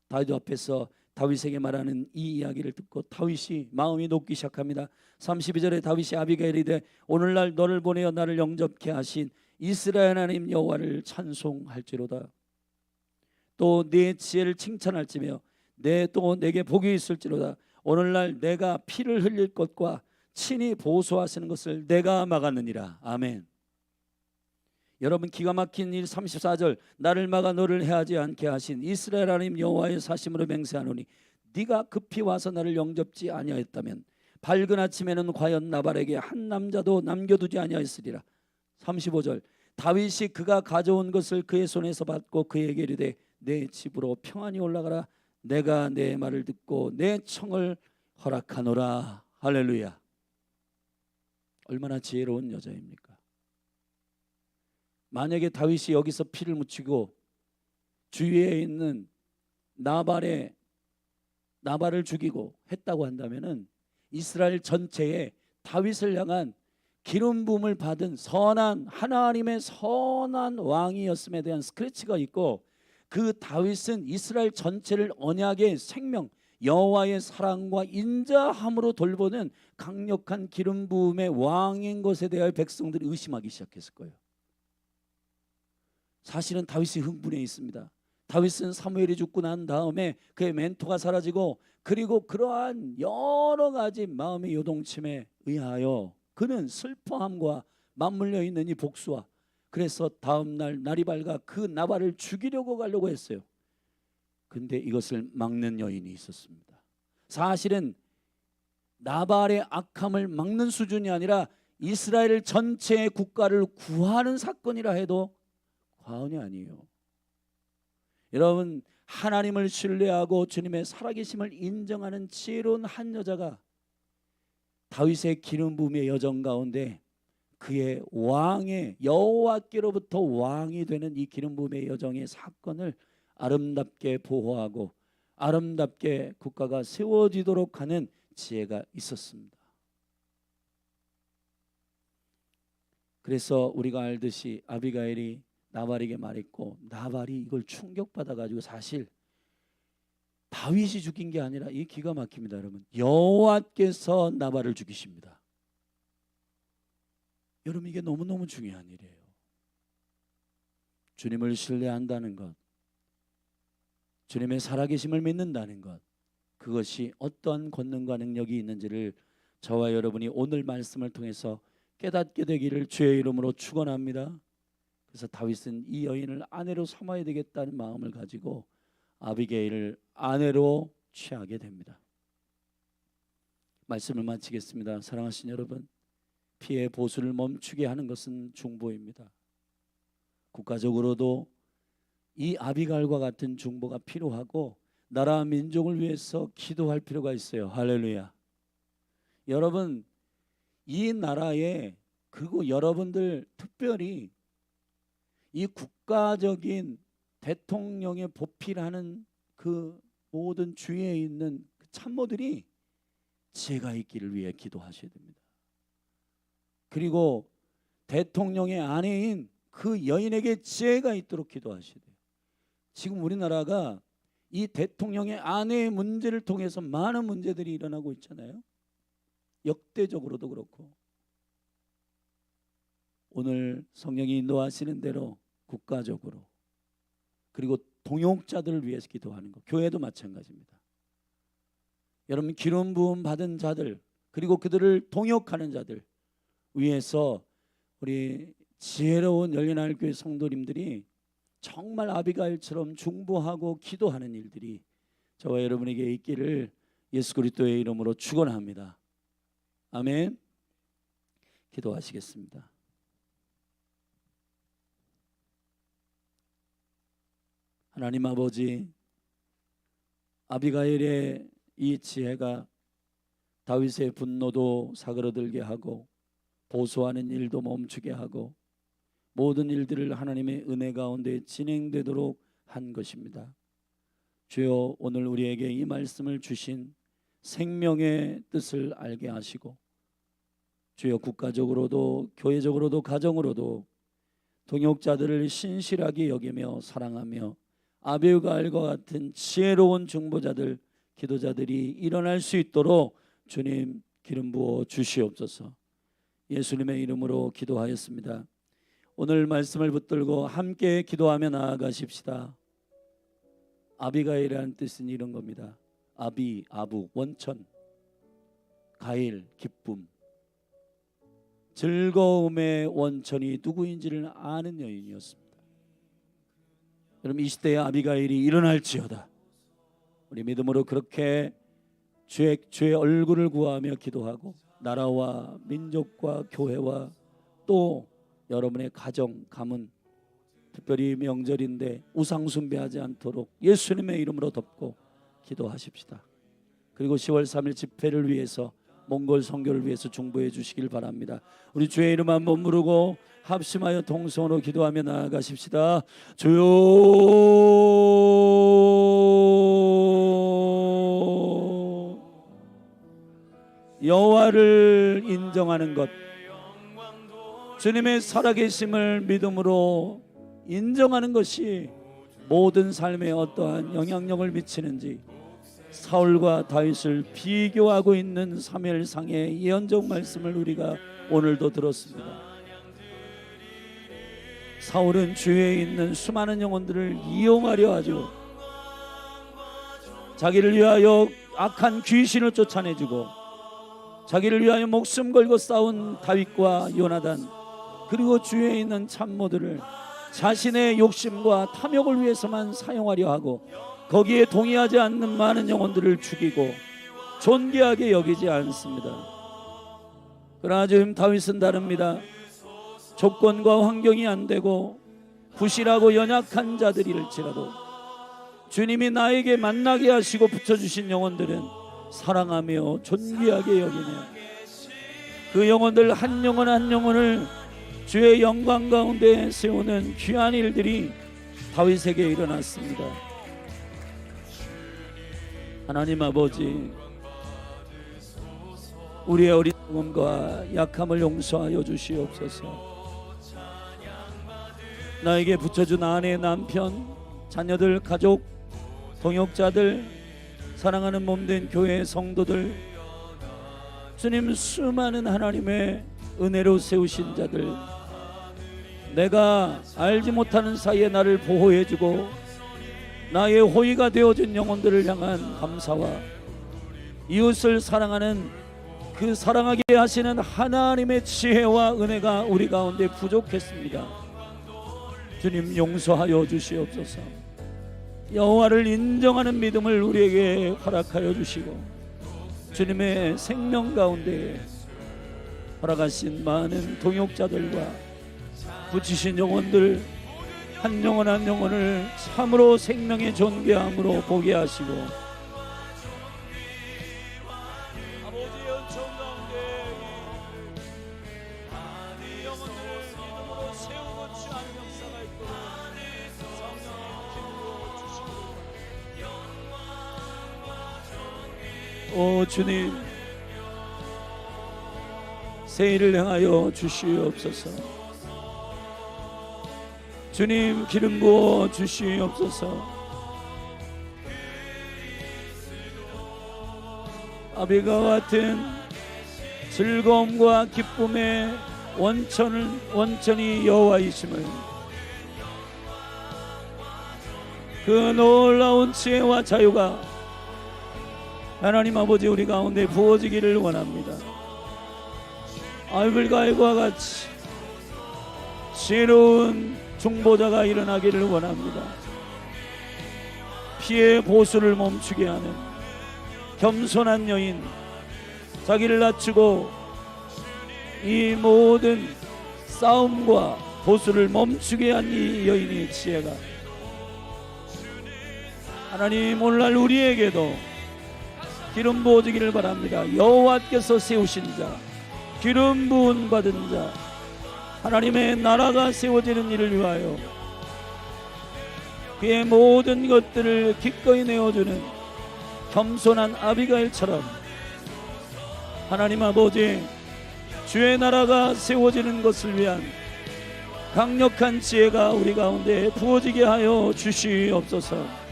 다윗 앞에서 다윗에게 말하는 이 이야기를 듣고 다윗이 마음이 녹기 시작합니다. 32절에 다윗이 아비가일에 이르되 오늘날 너를 보내어 나를 영접케 하신 이스라엘 하나님 여호와를 찬송할지로다. 또 네 지혜를 칭찬할지며 또 내게 복이 있을지로다. 오늘날 내가 피를 흘릴 것과 친히 보소하시는 것을 내가 막았느니라. 아멘. 여러분, 기가 막힌 일 34절 나를 막아 너를 해하지 않게 하신 이스라엘 하나님 여호와의 사심으로 맹세하노니 네가 급히 와서 나를 영접지 아니하였다면 밝은 아침에는 과연 나발에게 한 남자도 남겨두지 아니하였으리라. 35절 다윗이 그가 가져온 것을 그의 손에서 받고 그에게 이르되 내 집으로 평안히 올라가라. 내가 내 말을 듣고 내 청을 허락하노라. 할렐루야. 얼마나 지혜로운 여자입니까? 만약에 다윗이 여기서 피를 묻히고 주위에 있는 나발을 죽이고 했다고 한다면은 이스라엘 전체에 다윗을 향한 기름 부음을 받은 선한 하나님의 선한 왕이었음에 대한 스크래치가 있고, 그 다윗은 이스라엘 전체를 언약의 생명 여호와의 사랑과 인자함으로 돌보는 강력한 기름 부음의 왕인 것에 대하여 백성들이 의심하기 시작했을 거예요. 사실은 다윗이 흥분해 있습니다. 다윗은 사무엘이 죽고 난 다음에 그의 멘토가 사라지고 그리고 그러한 여러 가지 마음의 요동침에 의하여 그는 슬퍼함과 맞물려 있는 이 복수와, 그래서 다음 날 날이 밝아 그 나발을 죽이려고 가려고 했어요. 근데 이것을 막는 여인이 있었습니다. 사실은 나발의 악함을 막는 수준이 아니라 이스라엘 전체의 국가를 구하는 사건이라 해도 과언이 아니에요. 여러분, 하나님을 신뢰하고 주님의 살아계심을 인정하는 지혜로운 한 여자가 다윗의 기름 부음의 여정 가운데 그의 왕의 여호와께로부터 왕이 되는 이 기름 부음의 여정의 사건을 아름답게 보호하고 아름답게 국가가 세워지도록 하는 지혜가 있었습니다. 그래서 우리가 알듯이 아비가일이 나발에게 말했고, 나발이 이걸 충격받아 가지고, 사실 다윗이 죽인 게 아니라, 이 기가 막힙니다 여러분, 여호와께서 나발을 죽이십니다. 여러분, 이게 너무너무 중요한 일이에요. 주님을 신뢰한다는 것, 주님의 살아계심을 믿는다는 것, 그것이 어떠한 권능과 능력이 있는지를 저와 여러분이 오늘 말씀을 통해서 깨닫게 되기를 주의 이름으로 축원합니다. 그래서 다윗은 이 여인을 아내로 삼아야 되겠다는 마음을 가지고 아비게일을 아내로 취하게 됩니다. 말씀을 마치겠습니다. 사랑하신 여러분, 피해 보수를 멈추게 하는 것은 중보입니다. 국가적으로도 이 아비갈과 같은 중보가 필요하고 나라와 민족을 위해서 기도할 필요가 있어요. 할렐루야. 여러분, 이 나라에, 그리고 여러분들 특별히 이 국가적인 대통령의 보필하는 그 모든 주위에 있는 그 참모들이 지혜가 있기를 위해 기도하셔야 됩니다. 그리고 대통령의 아내인 그 여인에게 지혜가 있도록 기도하셔야 돼요. 지금 우리나라가 이 대통령의 아내의 문제를 통해서 많은 문제들이 일어나고 있잖아요. 역대적으로도 그렇고. 오늘 성령이 인도하시는 대로 국가적으로, 그리고 동역자들을 위해서 기도하는 것, 교회도 마찬가지입니다. 여러분, 기름 부음 받은 자들, 그리고 그들을 동역하는 자들 위해서 우리 지혜로운 열린하늘교회 성도님들이 정말 아비가일처럼 중보하고 기도하는 일들이 저와 여러분에게 있기를 예수 그리스도의 이름으로 축원합니다. 아멘. 기도하시겠습니다. 하나님 아버지, 아비가일의 이 지혜가 다윗의 분노도 사그러들게 하고 보소하는 일도 멈추게 하고 모든 일들을 하나님의 은혜 가운데 진행되도록 한 것입니다. 주여, 오늘 우리에게 이 말씀을 주신 생명의 뜻을 알게 하시고, 주여, 국가적으로도 교회적으로도 가정으로도 동역자들을 신실하게 여기며 사랑하며 아비가일과 같은 지혜로운 중보자들, 기도자들이 일어날 수 있도록 주님 기름 부어 주시옵소서. 예수님의 이름으로 기도하였습니다. 오늘 말씀을 붙들고 함께 기도하며 나아가십시다. 아비가일이라는 뜻은 이런 겁니다. 아비, 아부, 원천, 가일, 기쁨, 즐거움의 원천이 누구인지를 아는 여인이었습니다. 여러분, 이 시대의 아비가일이 일어날지어다. 우리 믿음으로 그렇게 주의 얼굴을 구하며 기도하고 나라와 민족과 교회와 또 여러분의 가정, 가문, 특별히 명절인데 우상 숭배하지 않도록 예수님의 이름으로 덮고 기도하십시다. 그리고 10월 3일 집회를 위해서, 몽골 선교를 위해서 중보해 주시길 바랍니다. 우리 주의 이름 한번 부르고 합심하여 동성으로 기도하며 나아가십시다. 주여, 여호와를 인정하는 것, 주님의 살아계심을 믿음으로 인정하는 것이 모든 삶에 어떠한 영향력을 미치는지 사울과 다윗을 비교하고 있는 사무엘상의 예언적 말씀을 우리가 오늘도 들었습니다. 사울은 주위에 있는 수많은 영혼들을 이용하려 하죠. 자기를 위하여 악한 귀신을 쫓아내주고 자기를 위하여 목숨 걸고 싸운 다윗과 요나단, 그리고 주위에 있는 참모들을 자신의 욕심과 탐욕을 위해서만 사용하려 하고 거기에 동의하지 않는 많은 영혼들을 죽이고 존귀하게 여기지 않습니다. 그러나 지금 다윗은 다릅니다. 조건과 환경이 안 되고 부실하고 연약한 자들일지라도 주님이 나에게 만나게 하시고 붙여주신 영혼들은 사랑하며 존귀하게 여기며 그 영혼들 한 영혼 한 영혼을 주의 영광 가운데 세우는 귀한 일들이 다윗에게 일어났습니다. 하나님 아버지, 우리의 어리석음과 약함을 용서하여 주시옵소서. 나에게 붙여준 아내, 남편, 자녀들, 가족, 동역자들, 사랑하는 몸된 교회 성도들, 주님, 수많은 하나님의 은혜로 세우신 자들, 내가 알지 못하는 사이에 나를 보호해주고 나의 호의가 되어준 영혼들을 향한 감사와 이웃을 사랑하는 그 사랑하게 하시는 하나님의 지혜와 은혜가 우리 가운데 부족했습니다. 주님, 용서하여 주시옵소서. 여호와를 인정하는 믿음을 우리에게 허락하여 주시고 주님의 생명 가운데 허락하신 많은 동역자들과 붙이신 영혼들 한 영혼 한 영혼을 참으로 생명의 존귀함으로 보게 하시고 아버지의 은총 가운데 오 주님, 새 일을 행하여 주시옵소서. 주님, 기름 부어 주시옵소서. 아비가 같은 즐거움과 기쁨의 원천이 여호와이심을, 그 놀라운 지혜와 자유가 하나님 아버지 우리 가운데 부어지기를 원합니다. 아이들과 같이 지혜로운 중보자가 일어나기를 원합니다. 피해 보수를 멈추게 하는 겸손한 여인, 자기를 낮추고 이 모든 싸움과 보수를 멈추게 한 이 여인의 지혜가 하나님 오늘날 우리에게도 기름 부어지기를 바랍니다. 여호와께서 세우신 자, 기름 부은 받은 자, 하나님의 나라가 세워지는 일을 위하여 그의 모든 것들을 기꺼이 내어주는 겸손한 아비가일처럼 하나님 아버지 주의 나라가 세워지는 것을 위한 강력한 지혜가 우리 가운데 부어지게 하여 주시옵소서.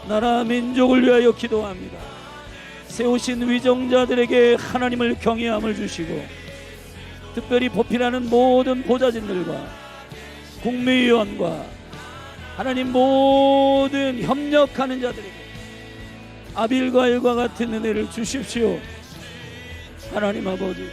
나라 민족을 위하여 기도합니다. 세우신 위정자들에게 하나님을 경외함을 주시고, 특별히 보필하는 모든 보좌진들과 국무위원과 하나님 모든 협력하는 자들에게 아빌과 일과 같은 은혜를 주십시오. 하나님 아버지,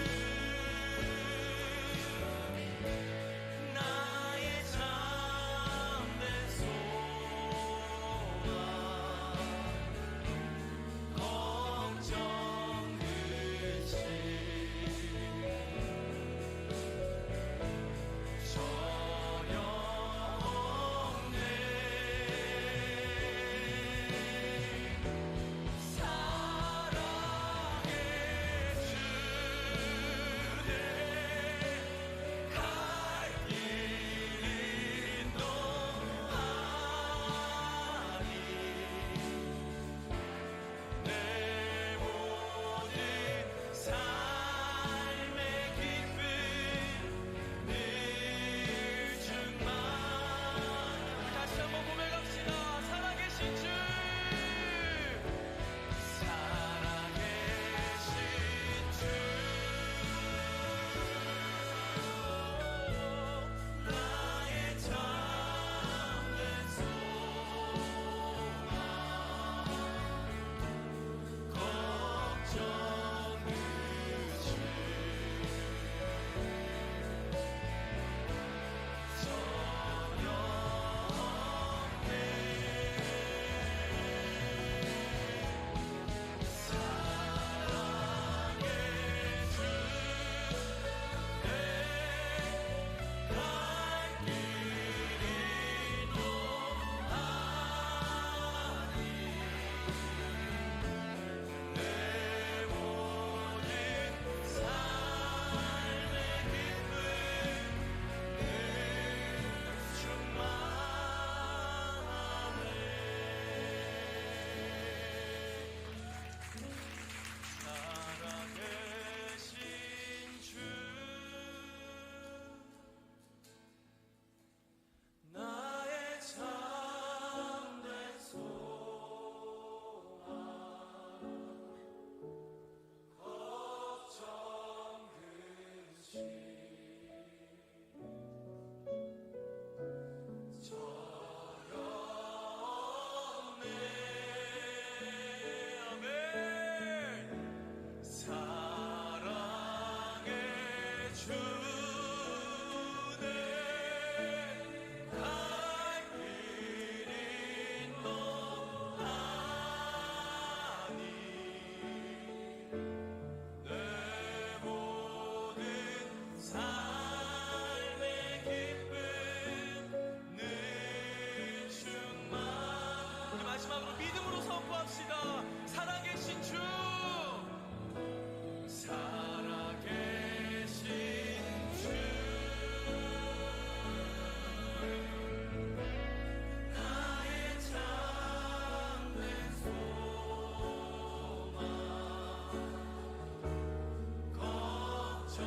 내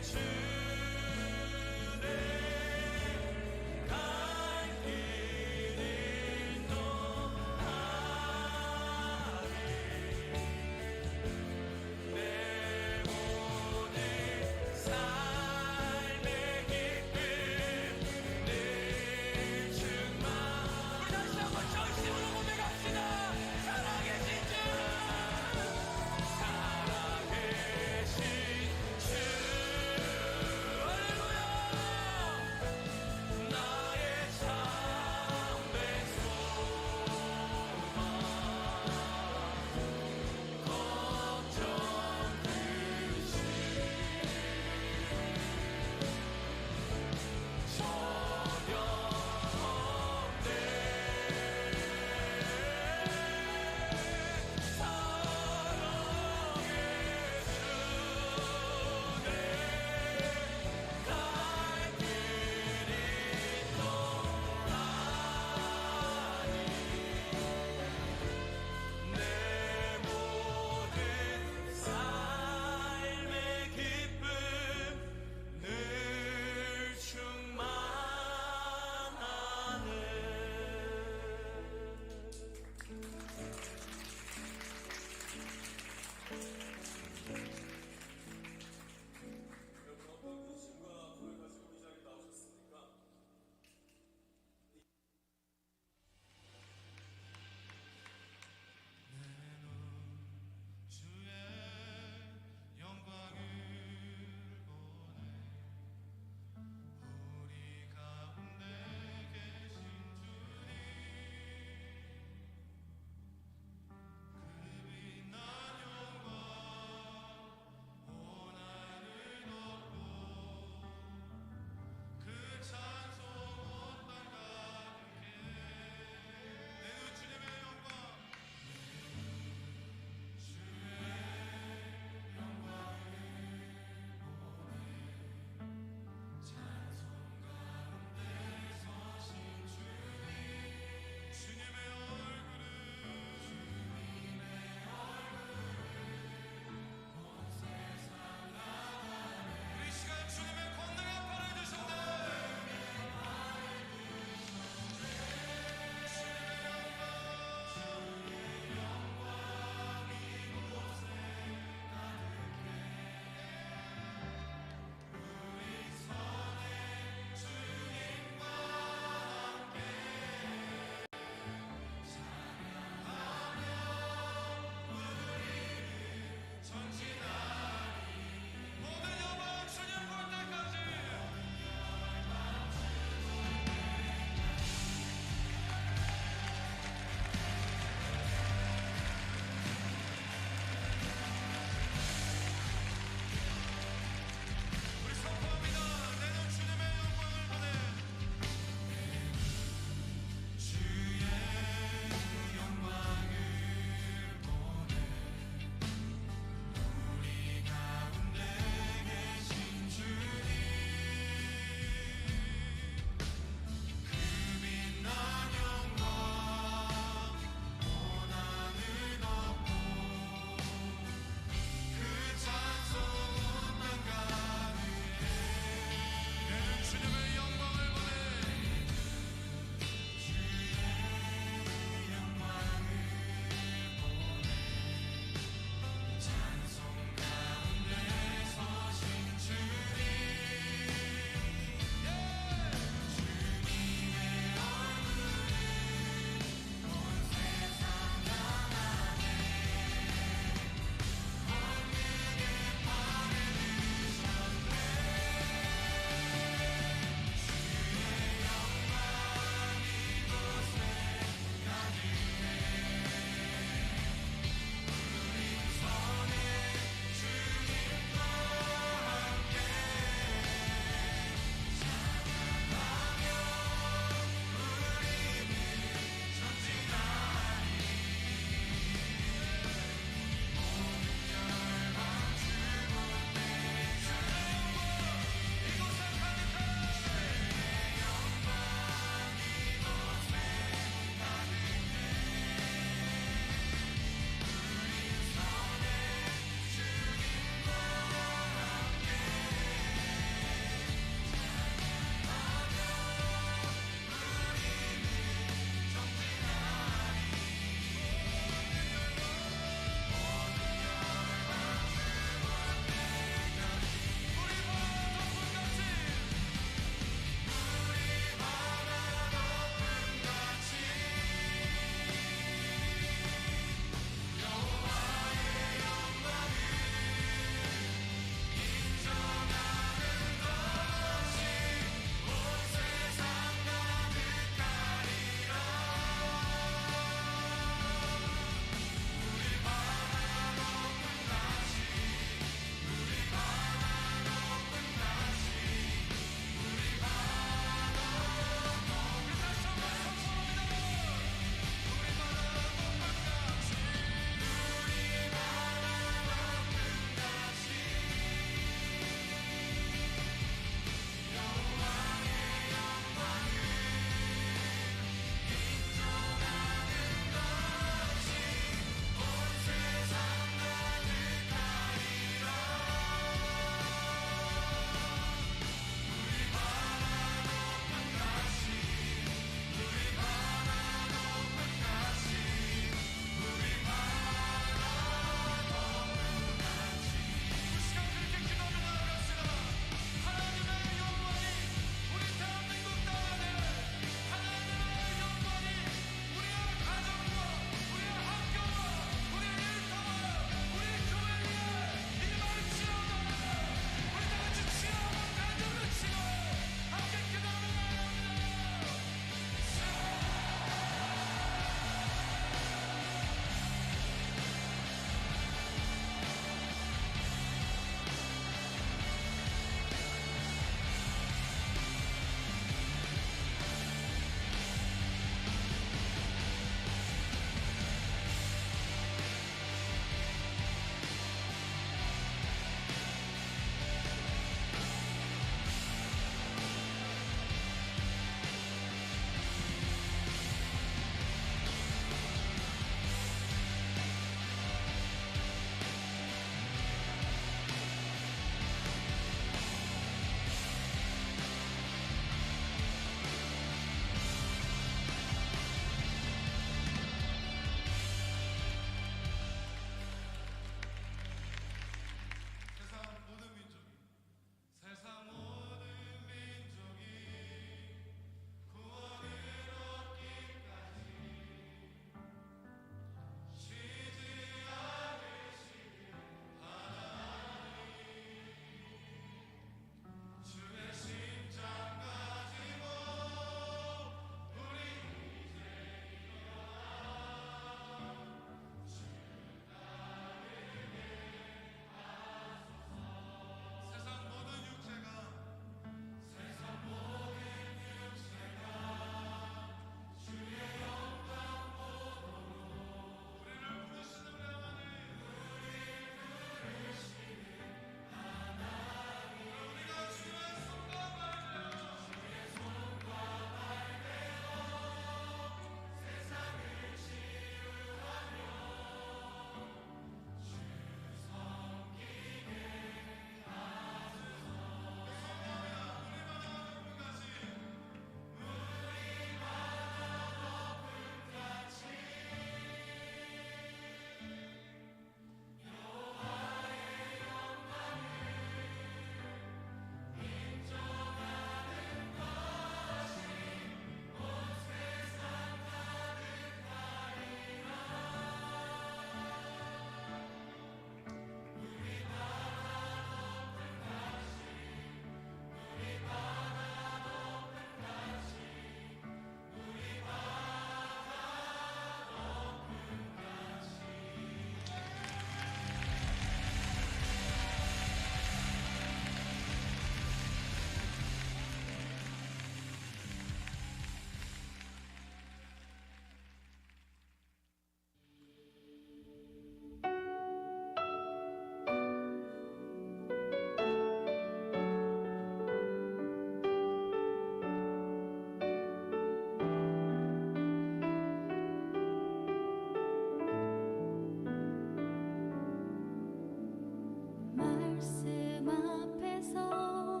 말씀 앞에서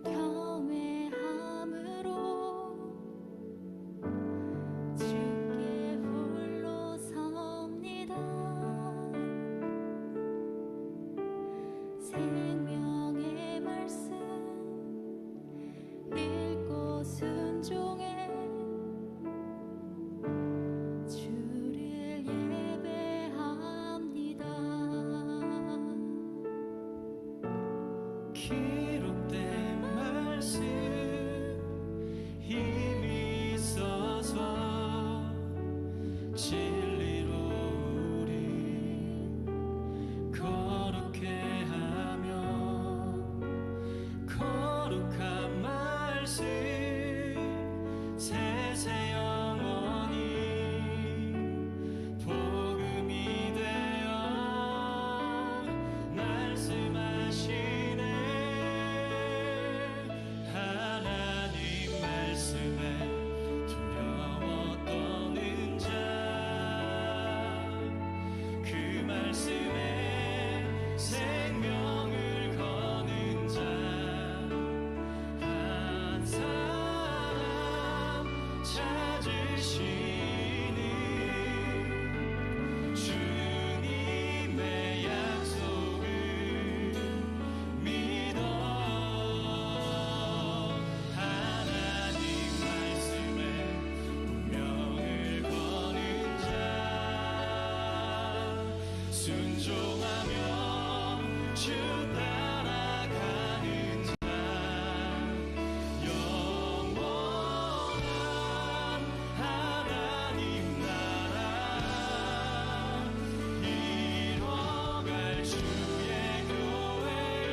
경외함으로 주께 홀로 섭니다. 생명의 말씀 읽고 순종해 주를 예배합니다. 기록된 말씀 힘이 있어서 진리로 우리 거룩해 하며 거룩한 말씀 세세 영원히 복음이 되어 말씀하시네. 하나님 말씀에 두려워 떠는 자, 그 말씀에 생명을 거는 자 한 사람 찾으시니 주님의 약속을 믿어. 하나님 말씀에 운명을 거는 자, 순종하며 주 따라가는 자, 영원한 하나님 나라 이뤄갈 주의 교회요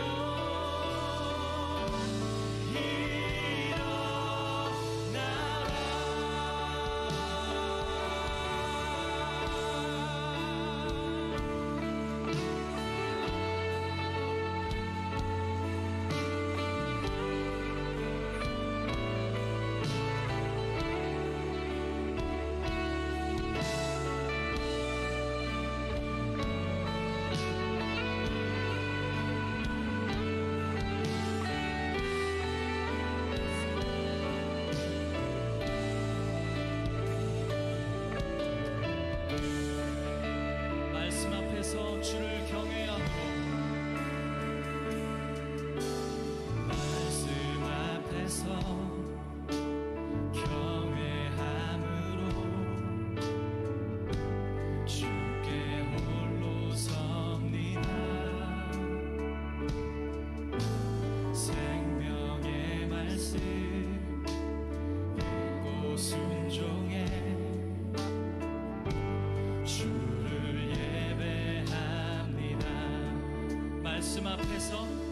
말씀 앞에서 주를 경외하고 말씀 앞에서 경외함으로 주께 홀로 섭니다. 생명의 말씀 읽고 순종해 주를 예배합니다. 말씀 앞에서